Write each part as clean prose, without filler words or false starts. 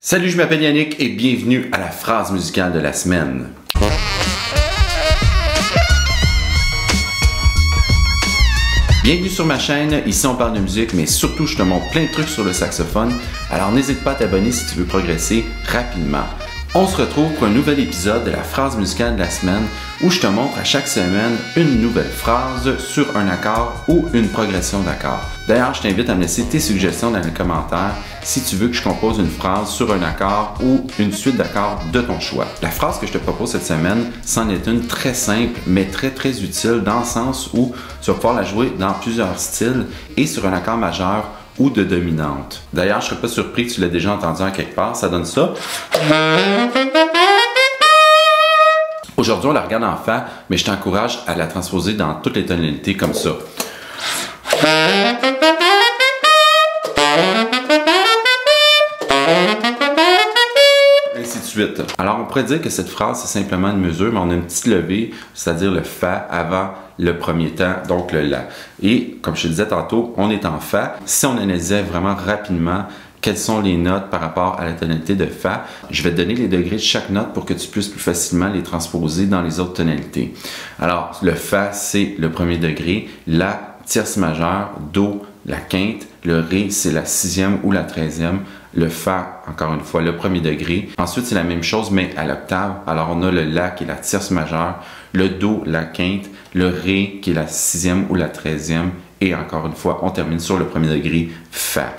Salut, je m'appelle Yannick et bienvenue à la phrase musicale de la semaine. Bienvenue sur ma chaîne, ici on parle de musique, mais surtout je te montre plein de trucs sur le saxophone, alors n'hésite pas à t'abonner si tu veux progresser rapidement. On se retrouve pour un nouvel épisode de la phrase musicale de la semaine où je te montre à chaque semaine une nouvelle phrase sur un accord ou une progression d'accords. D'ailleurs, je t'invite à me laisser tes suggestions dans les commentaires si tu veux que je compose une phrase sur un accord ou une suite d'accords de ton choix. La phrase que je te propose cette semaine, c'en est une très simple mais très utile dans le sens où tu vas pouvoir la jouer dans plusieurs styles et sur un accord majeur ou de dominante. D'ailleurs, je ne serais pas surpris que tu l'aies déjà entendu en quelque part, ça donne ça. Aujourd'hui, on la regarde en fa, mais je t'encourage à la transposer dans toutes les tonalités comme ça. Ainsi de suite. Alors, on pourrait dire que cette phrase, c'est simplement une mesure, mais on a une petite levée, c'est-à-dire le fa avant le premier temps, donc le la. Et, comme je te disais tantôt, on est en fa. Si on analysait vraiment rapidement quelles sont les notes par rapport à la tonalité de fa, je vais te donner les degrés de chaque note pour que tu puisses plus facilement les transposer dans les autres tonalités. Alors, le fa, c'est le premier degré, la tierce majeure, do, la quinte, le ré, c'est la sixième ou la 13e, le fa, encore une fois, le premier degré. Ensuite, c'est la même chose, mais à l'octave. Alors, on a le la qui est la tierce majeure, le do, la quinte, le ré qui est la sixième ou la 13e, et encore une fois, on termine sur le premier degré, fa.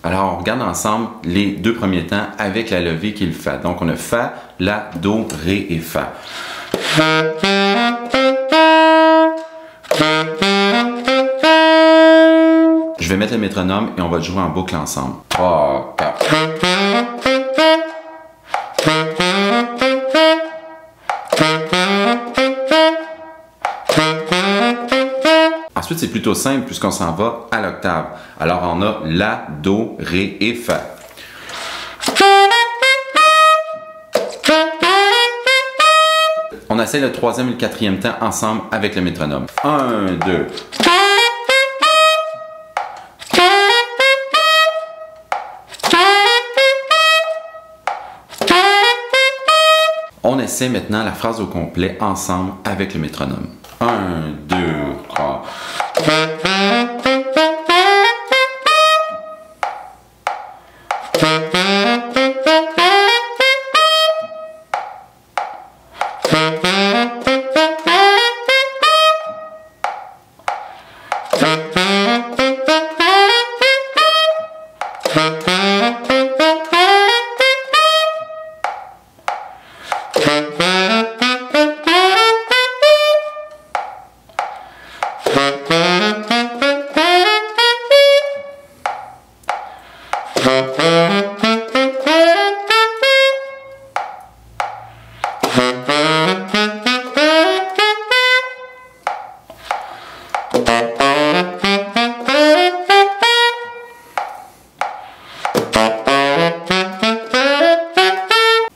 Alors, on regarde ensemble les deux premiers temps avec la levée qui est le fa. Donc, on a fa, la, do, ré et fa. Je vais mettre le métronome et on va le jouer en boucle ensemble. 3, 4. Ensuite, c'est plutôt simple puisqu'on s'en va à l'octave. Alors, on a la, do, ré et fa. On essaie le troisième et le quatrième temps ensemble avec le métronome. 1, 2. On essaie maintenant la phrase au complet ensemble avec le métronome. 1, 2, 3.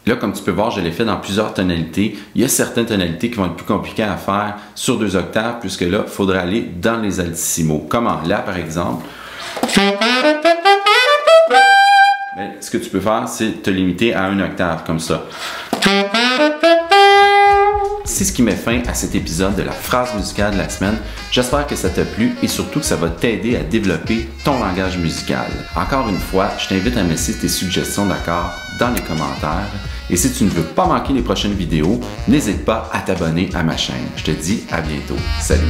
Là, comme tu peux voir, je l'ai fait dans plusieurs tonalités. Il y a certaines tonalités qui vont être plus compliquées à faire sur 2 octaves, puisque là, il faudra aller dans les altissimos. Comme en la, par exemple. Mais ce que tu peux faire, c'est te limiter à 1 octave, comme ça. C'est ce qui met fin à cet épisode de la phrase musicale de la semaine. J'espère que ça t'a plu et surtout que ça va t'aider à développer ton langage musical. Encore une fois, je t'invite à me laisser tes suggestions d'accords dans les commentaires. Et si tu ne veux pas manquer les prochaines vidéos, n'hésite pas à t'abonner à ma chaîne. Je te dis à bientôt. Salut!